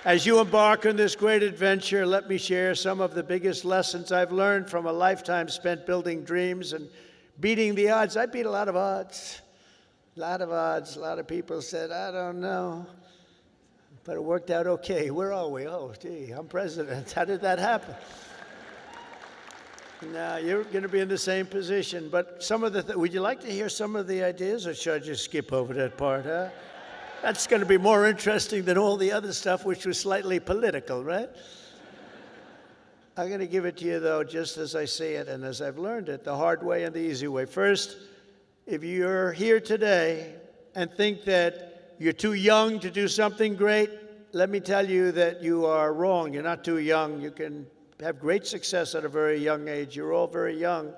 As you embark on this great adventure, let me share some of the biggest lessons I've learned from a lifetime spent building dreams and beating the odds. I beat a lot of odds. A lot of odds. A lot of people said, I don't know. But it worked out okay. Where are we? Oh, gee, I'm president. How did that happen? Now, you're going to be in the same position. But some of the, would you like to hear some of the ideas, or should I just skip over that part, huh? That's going to be more interesting than all the other stuff, which was slightly political, right? I'm going to give it to you, though, just as I see it and as I've learned it, the hard way and the easy way. First, if you're here today and think that you're too young to do something great, let me tell you that you are wrong. You're not too young. You can have great success at a very young age. You're all very young.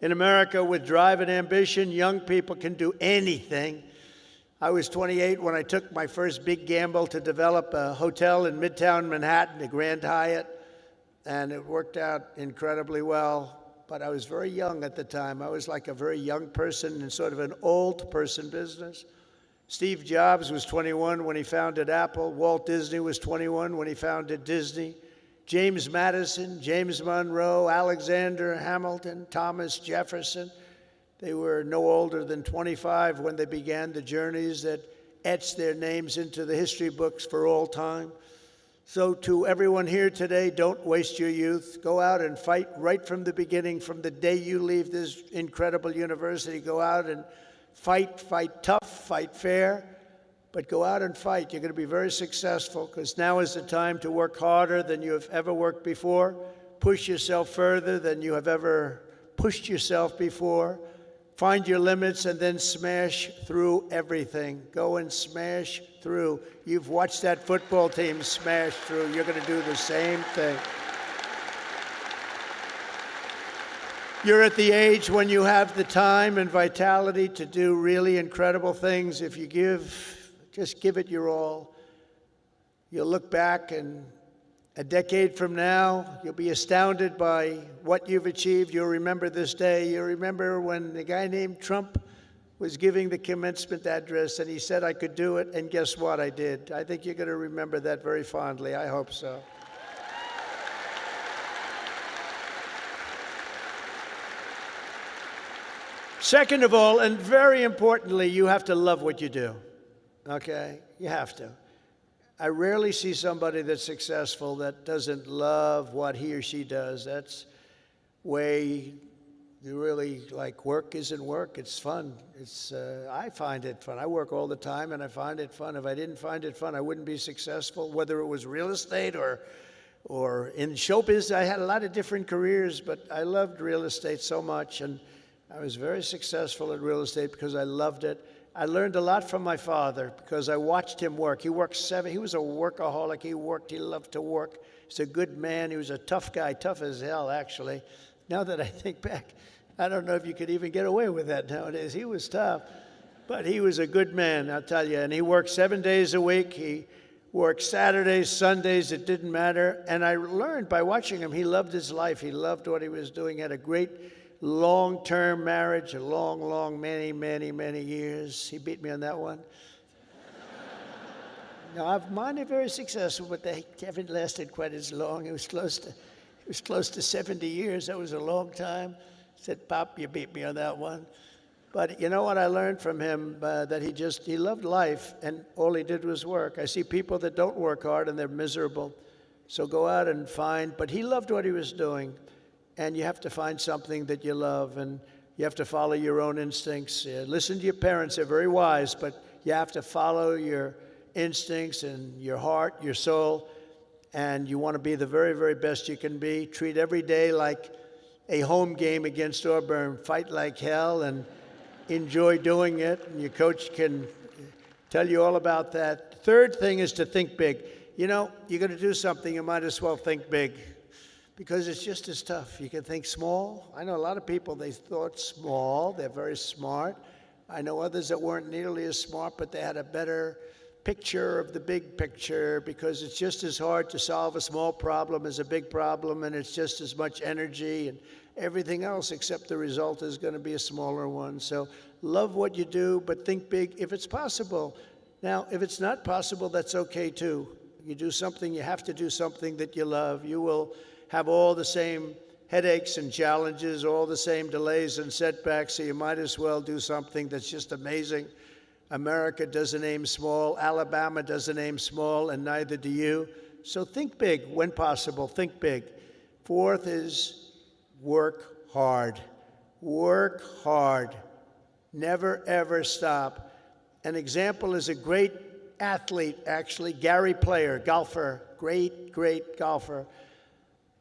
In America, with drive and ambition, young people can do anything. I was 28 when I took my first big gamble to develop a hotel in Midtown Manhattan, the Grand Hyatt, and it worked out incredibly well. But I was very young at the time. I was like a very young person in sort of an old person business. Steve Jobs was 21 when he founded Apple. Walt Disney was 21 when he founded Disney. James Madison, James Monroe, Alexander Hamilton, Thomas Jefferson. They were no older than 25 when they began the journeys that etched their names into the history books for all time. So to everyone here today, don't waste your youth. Go out and fight right from the beginning, from the day you leave this incredible university. Go out and fight tough, fight fair, but go out and fight. You're going to be very successful, because now is the time to work harder than you have ever worked before. Push yourself further than you have ever pushed yourself before. Find your limits and then smash through everything. Go and smash through. You've watched that football team smash through. You're going to do the same thing. You're at the age when you have the time and vitality to do really incredible things. If you just give it your all. You'll look back, and a decade from now, you'll be astounded by what you've achieved. You'll remember this day. You'll remember when the guy named Trump was giving the commencement address, and he said I could do it, and guess what? I did. I think you're going to remember that very fondly. I hope so. Second of all, and very importantly, you have to love what you do, okay? You have to. I rarely see somebody that's successful that doesn't love what he or she does. That's way you really like. Work isn't work. It's fun. I find it fun. I work all the time, and I find it fun. If I didn't find it fun, I wouldn't be successful, whether it was real estate or in show business. I had a lot of different careers, but I loved real estate so much, and I was very successful at real estate because I loved it. I learned a lot from my father because I watched him work. He worked he was a workaholic. He loved to work. He's a good man. He was a tough guy, tough as hell, actually. Now that I think back, I don't know if you could even get away with that nowadays. He was tough, but he was a good man, I'll tell you. And he worked 7 days a week. He worked Saturdays, Sundays, it didn't matter. And I learned by watching him, he loved his life. He loved what he was doing. He had a great long-term marriage, a long, many years. He beat me on that one. No, mine are very successful, but they haven't lasted quite as long. It was close to 70 years. That was a long time. I said, Pop, you beat me on that one. But you know what I learned from him? That he loved life, and all he did was work. I see people that don't work hard, and they're miserable. So go out and find. But he loved what he was doing. And you have to find something that you love, and you have to follow your own instincts. Listen to your parents. They're very wise, but you have to follow your instincts and your heart, your soul, and you want to be the very, very best you can be. Treat every day like a home game against Auburn. Fight like hell and enjoy doing it, and your coach can tell you all about that. Third thing is to think big. You know, you're going to do something, you might as well think big, because it's just as tough. You can think small. I know a lot of people, they thought small. They're very smart. I know others that weren't nearly as smart, but they had a better picture of the big picture, because it's just as hard to solve a small problem as a big problem, and it's just as much energy and everything else, except the result is going to be a smaller one. So love what you do, but think big if it's possible. Now, if it's not possible, that's okay too. You do something, you have to do something that you love. You will have all the same headaches and challenges, all the same delays and setbacks, so you might as well do something that's just amazing. America doesn't aim small, Alabama doesn't aim small, and neither do you. So think big when possible, think big. Fourth is work hard. Work hard. Never, ever stop. An example is a great athlete, actually, Gary Player, golfer, great, great golfer.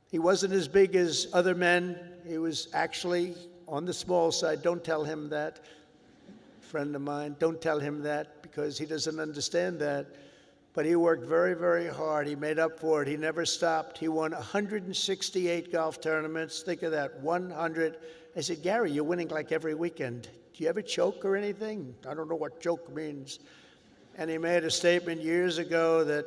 He wasn't as big as other men. He was actually on the small side. Don't tell him that. Friend of mine, don't tell him that because he doesn't understand that. But he worked very, very hard. He made up for it. He never stopped. He won 168 golf tournaments. Think of that, 100. I said, Gary, you're winning like every weekend. Do you ever choke or anything? I don't know what choke means. And he made a statement years ago that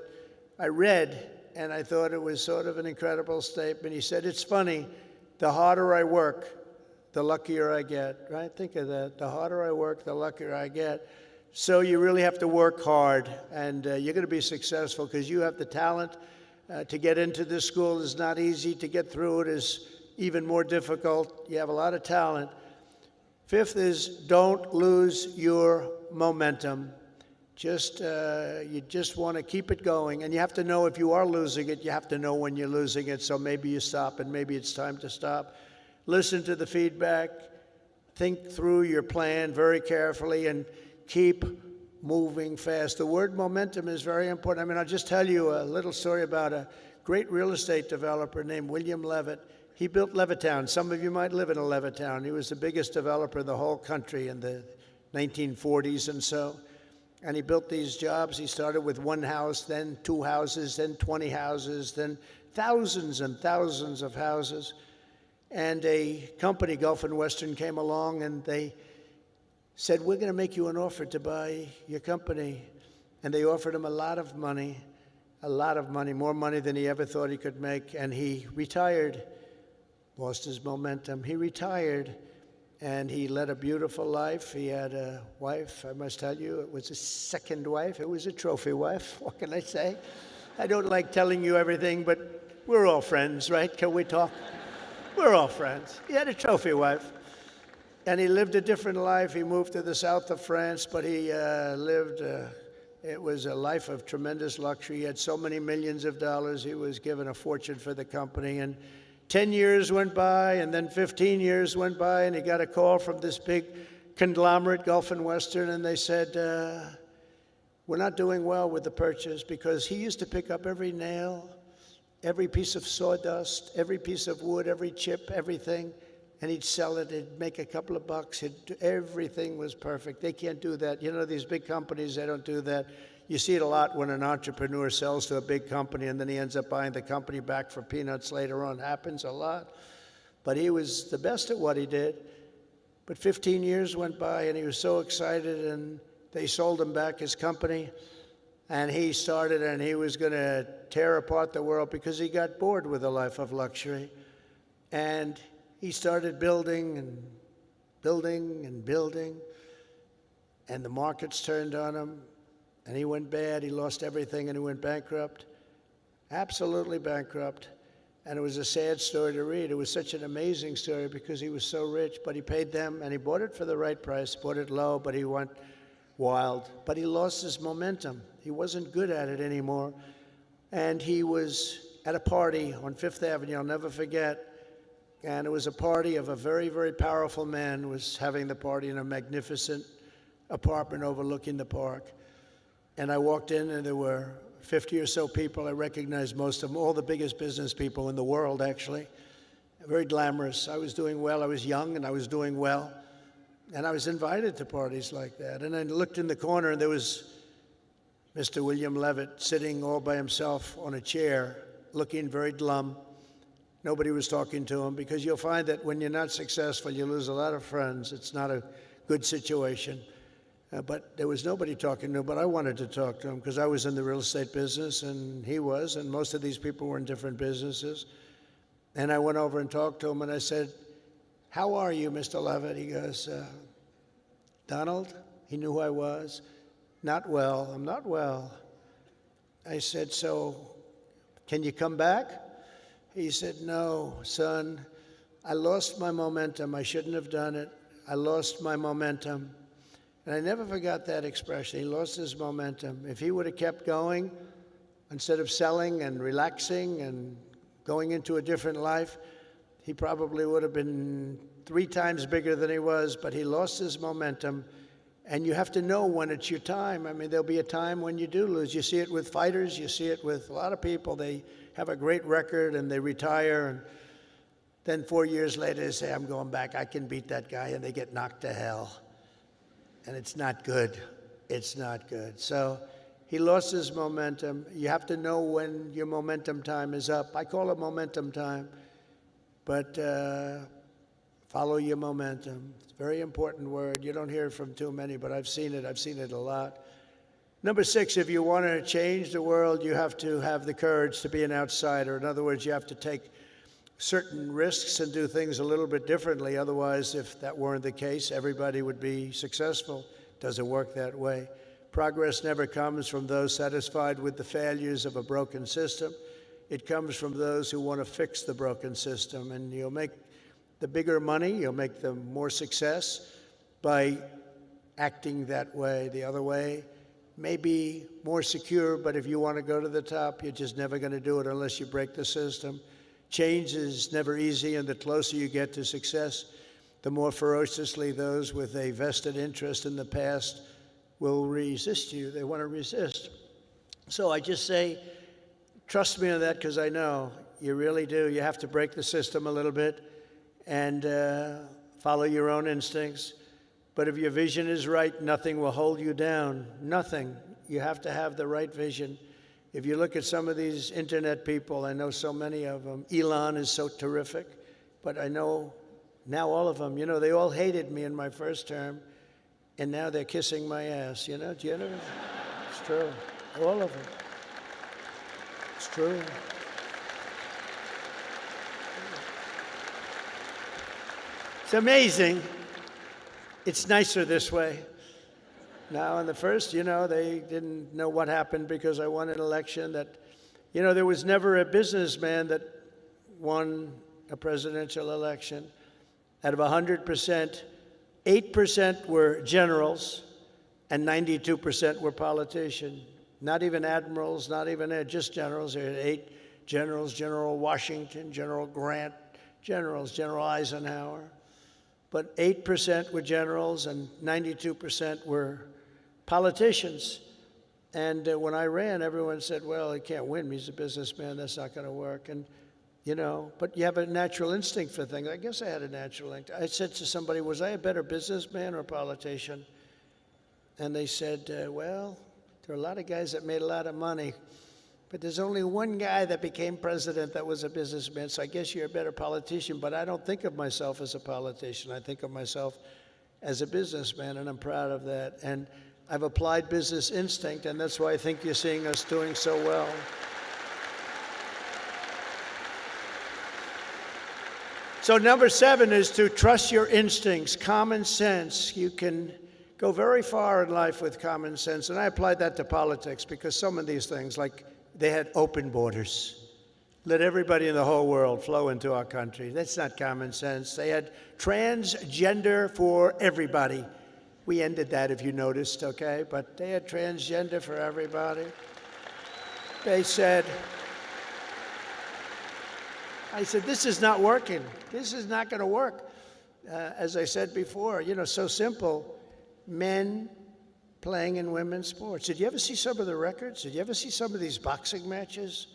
I read, and I thought it was sort of an incredible statement. He said, it's funny, the harder I work, the luckier I get, right? Think of that. The harder I work, the luckier I get. So you really have to work hard, and you're going to be successful because you have the talent. To get into this school is not easy. To get through it is even more difficult. You have a lot of talent. Fifth is don't lose your momentum. You just want to keep it going. And you have to know if you are losing it, you have to know when you're losing it. So maybe you stop, and maybe it's time to stop. Listen to the feedback. Think through your plan very carefully and keep moving fast. The word momentum is very important. I mean, I'll just tell you a little story about a great real estate developer named William Levitt. He built Levittown. Some of you might live in a Levittown. He was the biggest developer in the whole country in the 1940s and so. And he built these jobs. He started with one house, then 2 houses, then 20 houses, then thousands and thousands of houses. And a company, Gulf and Western, came along and they said, we're going to make you an offer to buy your company. And they offered him a lot of money, more money than he ever thought he could make. And he retired, lost his momentum. He retired, and he led a beautiful life. He had a wife, I must tell you, it was a second wife. It was a trophy wife, what can I say? I don't like telling you everything, but we're all friends, right? Can we talk? We're all friends. He had a trophy wife. And he lived a different life. He moved to the south of France, but he it was a life of tremendous luxury. He had so many millions of dollars. He was given a fortune for the company. And 10 years went by, and then 15 years went by, and he got a call from this big conglomerate, Gulf and Western, and they said, we're not doing well with the purchase, because he used to pick up every nail, every piece of sawdust, every piece of wood, every chip, everything, and he'd sell it. He'd make a couple of bucks. Everything was perfect. They can't do that. You know, these big companies, they don't do that. You see it a lot when an entrepreneur sells to a big company and then he ends up buying the company back for peanuts later on. Happens a lot. But he was the best at what he did. But 15 years went by and he was so excited, and they sold him back his company. And he started, and he was going to tear apart the world because he got bored with a life of luxury. And he started building and building and building. And the markets turned on him. And he went bad. He lost everything, and he went bankrupt. Absolutely bankrupt. And it was a sad story to read. It was such an amazing story because he was so rich, but he paid them, and he bought it for the right price, bought it low, but he went wild. But he lost his momentum. He wasn't good at it anymore. And he was at a party on Fifth Avenue, I'll never forget. And it was a party of a very, very powerful man who was having the party in a magnificent apartment overlooking the park. And I walked in, and there were 50 or so people. I recognized most of them, all the biggest business people in the world, actually. Very glamorous. I was doing well. I was young, and I was doing well. And I was invited to parties like that. And I looked in the corner, and there was Mr. William Levitt sitting all by himself on a chair, looking very glum. Nobody was talking to him, because you'll find that when you're not successful, you lose a lot of friends. It's not a good situation. But there was nobody talking to him, but I wanted to talk to him because I was in the real estate business, and he was, and most of these people were in different businesses. And I went over and talked to him, and I said, "How are you, Mr. Levitt?" He goes, "Donald?" He knew who I was. "Not well. I'm not well." I said, so can you come back? He said, no, son, I lost my momentum. I shouldn't have done it. I lost my momentum. And I never forgot that expression. He lost his momentum. If he would have kept going, instead of selling and relaxing and going into a different life, he probably would have been 3 times bigger than he was, but he lost his momentum. And you have to know when it's your time. I mean, there'll be a time when you do lose. You see it with fighters. You see it with a lot of people. They have a great record and they retire. And then 4 years later, they say, I'm going back. I can beat that guy. And they get knocked to hell. And it's not good. It's not good. So he lost his momentum. You have to know when your momentum time is up. I call it momentum time. But follow your momentum. It's a very important word. You don't hear it from too many, but I've seen it. I've seen it a lot. Number 6, if you want to change the world, you have to have the courage to be an outsider. In other words, you have to take certain risks and do things a little bit differently. Otherwise, if that weren't the case, everybody would be successful. It doesn't work that way. Progress never comes from those satisfied with the failures of a broken system. It comes from those who want to fix the broken system. And you'll make the bigger money, you'll make the more success by acting that way. The other way may be more secure, but if you want to go to the top, you're just never going to do it unless you break the system. Change is never easy, and the closer you get to success, the more ferociously those with a vested interest in the past will resist you. They want to resist. So I just say, trust me on that, because I know you really do. You have to break the system a little bit and follow your own instincts. But if your vision is right, nothing will hold you down. Nothing. You have to have the right vision. If you look at some of these internet people, I know so many of them. Elon is so terrific, but I know now all of them, they all hated me in my first term, and now they're kissing my ass, Do you know? It's true. All of them. It's true. It's amazing. It's nicer this way. Now, in the first, they didn't know what happened because I won an election that, there was never a businessman that won a presidential election. Out of 100%, 8% were generals and 92% were politicians. Not even admirals, not even just generals. There were 8 generals, General Washington, General Grant, General Eisenhower. But 8% were generals and 92% were politicians. And when I ran, everyone said, well, he can't win. He's a businessman. That's not going to work. And, but you have a natural instinct for things. I guess I had a natural instinct. I said to somebody, was I a better businessman or a politician? And they said, well, there are a lot of guys that made a lot of money, but there's only one guy that became president that was a businessman, so I guess you're a better politician. But I don't think of myself as a politician. I think of myself as a businessman, and I'm proud of that. And I've applied business instinct, and that's why I think you're seeing us doing so well. So number 7 is to trust your instincts, common sense. You can go very far in life with common sense. And I applied that to politics because some of these things, like they had open borders. Let everybody in the whole world flow into our country. That's not common sense. They had transgender for everybody. We ended that, if you noticed, okay? But they had transgender for everybody. They said, I said, this is not working. This is not going to work. As I said before, so simple. Men playing in women's sports. Did you ever see some of the records? Did you ever see some of these boxing matches?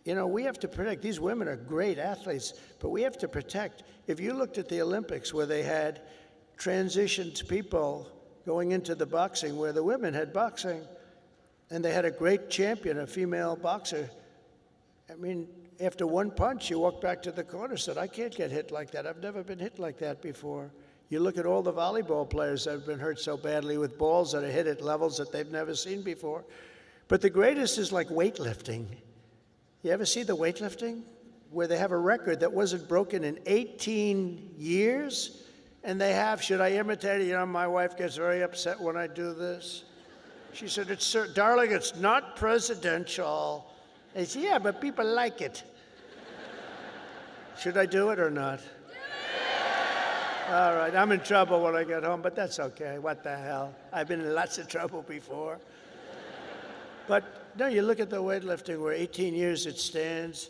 We have to protect. These women are great athletes, but we have to protect. If you looked at the Olympics where they had transitioned people going into the boxing, where the women had boxing, and they had a great champion, a female boxer. I mean, after one punch, she walked back to the corner and said, I can't get hit like that. I've never been hit like that before. You look at all the volleyball players that have been hurt so badly with balls that are hit at levels that they've never seen before. But the greatest is like weightlifting. You ever see the weightlifting? Where they have a record that wasn't broken in 18 years? And they have, should I imitate it? My wife gets very upset when I do this. She said, darling, it's not presidential. I said, yeah, but people like it. Should I do it or not? All right, I'm in trouble when I get home, but that's okay. What the hell? I've been in lots of trouble before. But no, you look at the weightlifting where 18 years it stands,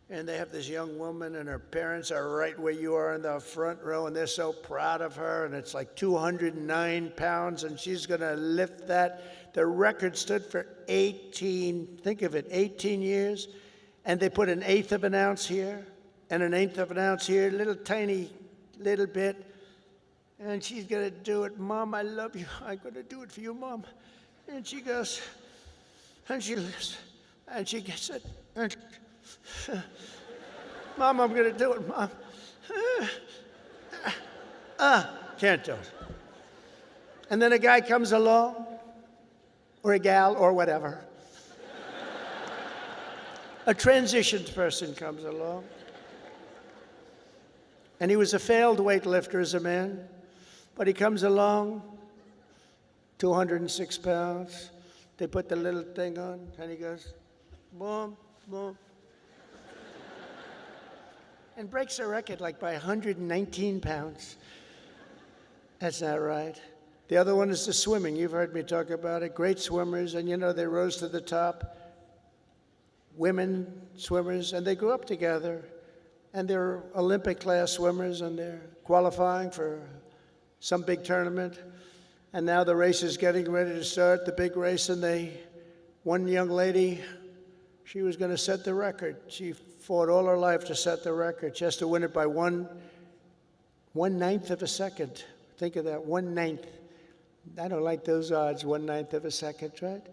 and they have this young woman, and her parents are right where you are in the front row, and they're so proud of her, and it's like 209 pounds, and she's going to lift that. The record stood for 18, think of it, 18 years, and they put an eighth of an ounce here, and an eighth of an ounce here, little tiny little bit, and she's going to do it. Mom, I love you. I'm going to do it for you, Mom. And she goes, and she lifts, and she gets it, and Mom, I'm going to do it, Mom. Can't do it. And then a guy comes along, or a gal, or whatever. A transitioned person comes along. And he was a failed weightlifter as a man, but he comes along, 206 pounds. They put the little thing on, and he goes, boom, boom. And breaks the record like by 119 pounds. That's not right. The other one is the swimming. You've heard me talk about it. Great swimmers, and you know, they rose to the top. Women swimmers, and they grew up together. And they're Olympic class swimmers, and they're qualifying for some big tournament. And now the race is getting ready to start, the big race, and one young lady, she was going to set the record. She fought all her life to set the record. She has to win it by one ninth of a second. Think of that, 1/9. I don't like those odds, 1/9 of a second, right?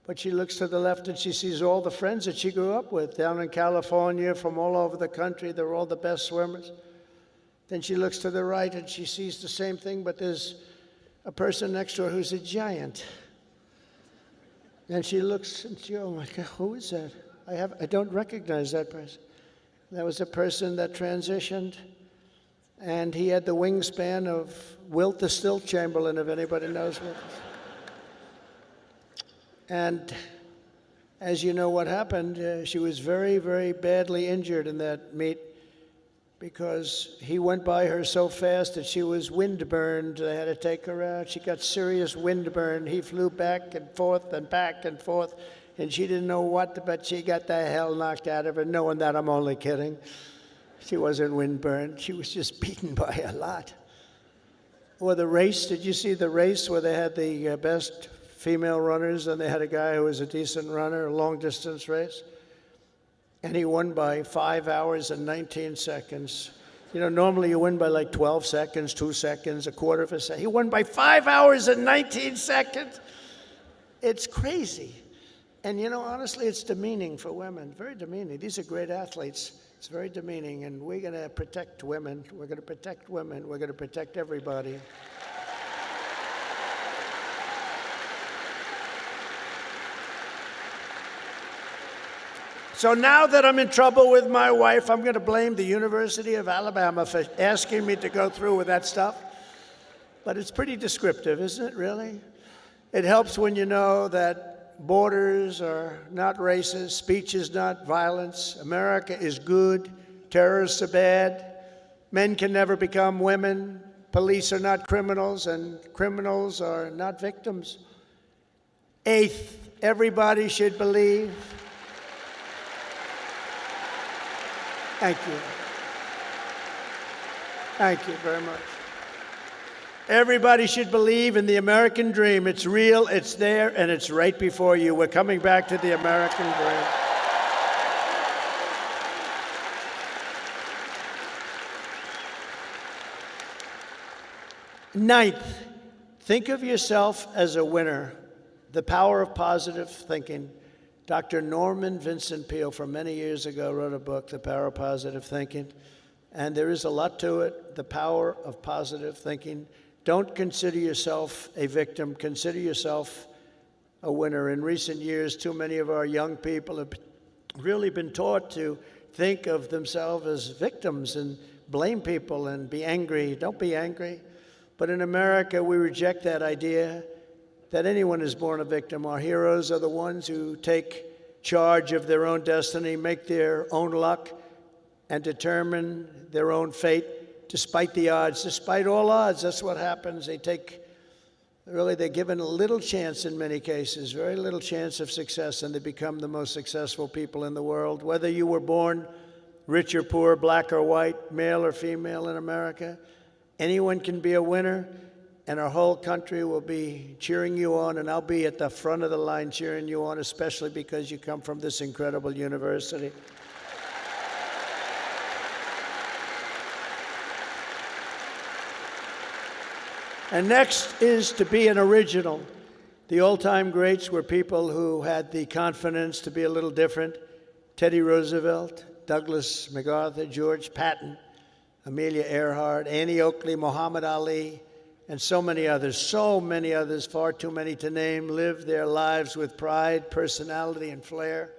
But she looks to the left and she sees all the friends that she grew up with down in California, from all over the country. They're all the best swimmers. Then she looks to the right and she sees the same thing, but there's a person next to her who's a giant. And she looks and she, oh my God, who is that? I don't recognize that person. That was a person that transitioned, and he had the wingspan of Wilt the Still Chamberlain, if anybody knows what. And as you know what happened, she was very, very badly injured in that meet because he went by her so fast that she was windburned. They had to take her out. She got serious windburn. He flew back and forth, and she didn't know what, but she got the hell knocked out of her, knowing that I'm only kidding. She wasn't windburned. She was just beaten by a lot. Or the race, did you see the race where they had the best female runners, and they had a guy who was a decent runner, a long-distance race, and he won by 5 hours and 19 seconds. You know, normally you win by like 12 seconds, 2 seconds, a quarter of a second. He won by 5 hours and 19 seconds. It's crazy. And you know, honestly, it's demeaning for women, very demeaning. These are great athletes. It's very demeaning, and we're going to protect women. We're going to protect women. We're going to protect everybody. So now that I'm in trouble with my wife, I'm going to blame the University of Alabama for asking me to go through with that stuff. But it's pretty descriptive, isn't it, really? It helps when you know that borders are not racist, speech is not violence, America is good, terrorists are bad, men can never become women, police are not criminals, and criminals are not victims. Eighth, everybody should believe. Thank you. Thank you very much. Everybody should believe in the American dream. It's real, it's there, and it's right before you. We're coming back to the American dream. Ninth, think of yourself as a winner. The power of positive thinking. Dr. Norman Vincent Peale, from many years ago, wrote a book, The Power of Positive Thinking, and there is a lot to it, the power of positive thinking. Don't consider yourself a victim. Consider yourself a winner. In recent years, too many of our young people have really been taught to think of themselves as victims and blame people and be angry. Don't be angry. But in America, we reject that idea. that anyone is born a victim. Our heroes are the ones who take charge of their own destiny, make their own luck, and determine their own fate despite the odds, despite all odds. That's what happens. They're given a little chance in many cases, very little chance of success, and they become the most successful people in the world. Whether you were born rich or poor, black or white, male or female in America, anyone can be a winner, and our whole country will be cheering you on, and I'll be at the front of the line cheering you on, especially because you come from this incredible university. And next is to be an original. The old-time greats were people who had the confidence to be a little different. Teddy Roosevelt, Douglas MacArthur, George Patton, Amelia Earhart, Annie Oakley, Muhammad Ali, and so many others, far too many to name, lived their lives with pride, personality, and flair.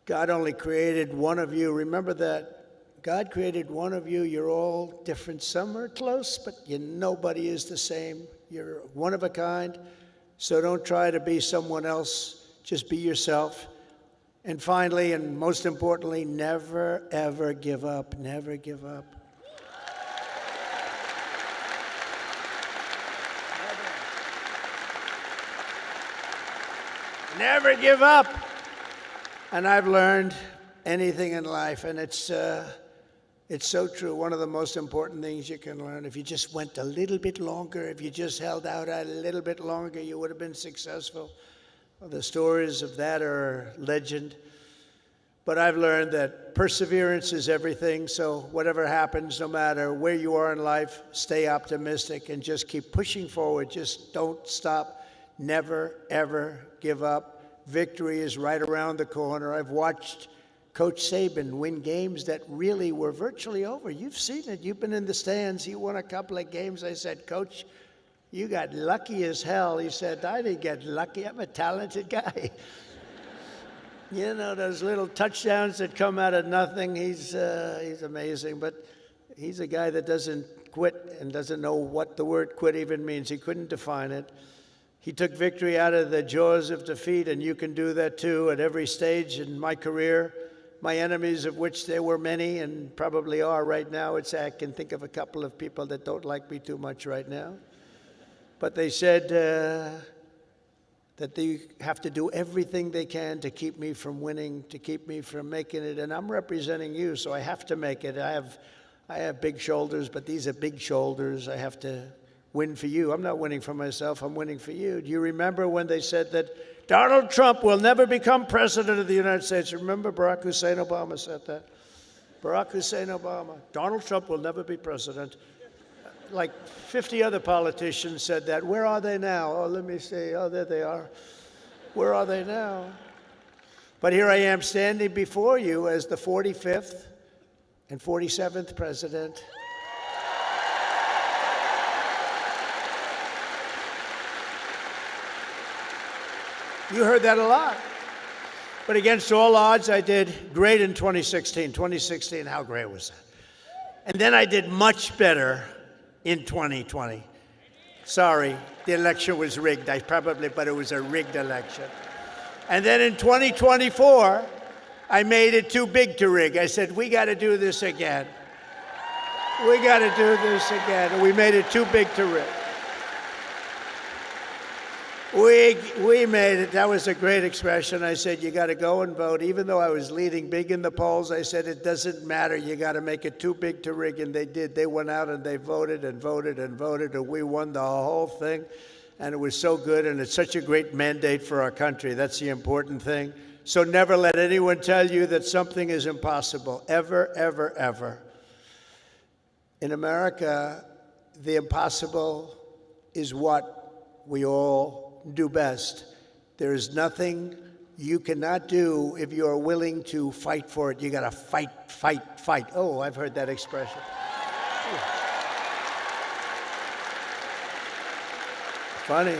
God only created one of you. Remember that. God created one of you. You're all different. Some are close, but nobody is the same. You're one of a kind, so don't try to be someone else. Just be yourself. And finally, and most importantly, never, ever give up. Never give up. Never give up. And I've learned anything in life, and it's so true. One of the most important things you can learn, if you just went a little bit longer, if you just held out a little bit longer, you would have been successful. Well, the stories of that are legend. But I've learned that perseverance is everything. So whatever happens, no matter where you are in life, stay optimistic and just keep pushing forward. Just don't stop. Never, ever give up. Victory is right around the corner. I've watched Coach Saban win games that really were virtually over. You've seen it. You've been in the stands. He won a couple of games. I said, Coach, you got lucky as hell. He said, I didn't get lucky. I'm a talented guy. You know, those little touchdowns that come out of nothing, he's amazing. But he's a guy that doesn't quit and doesn't know what the word quit even means. He couldn't define it. He took victory out of the jaws of defeat, and you can do that too at every stage in my career. My enemies, of which there were many and probably are right now, I can think of a couple of people that don't like me too much right now. But they said that they have to do everything they can to keep me from winning, to keep me from making it. And I'm representing you, so I have to make it. I have big shoulders, but these are big shoulders. I have to win for you. I'm not winning for myself. I'm winning for you. Do you remember when they said that Donald Trump will never become president of the United States? Remember Barack Hussein Obama said that? Barack Hussein Obama. Donald Trump will never be president. Like 50 other politicians said that. Where are they now? Oh, let me see. Oh, there they are. Where are they now? But here I am standing before you as the 45th and 47th president. You heard that a lot. But against all odds, I did great in 2016. 2016, how great was that? And then I did much better in 2020. Sorry, the election was rigged. But it was a rigged election. And then in 2024, I made it too big to rig. I said, we got to do this again. We got to do this again. And we made it too big to rig. We made it. That was a great expression. I said, you got to go and vote. Even though I was leading big in the polls, I said, it doesn't matter. You got to make it too big to rig. And they did. They went out and they voted and voted and voted. And we won the whole thing. And it was so good. And it's such a great mandate for our country. That's the important thing. So never let anyone tell you that something is impossible. Ever, ever, ever. In America, the impossible is what we all do best. There is nothing you cannot do if you are willing to fight for it. You got to fight, fight, fight. Oh, I've heard that expression. Funny.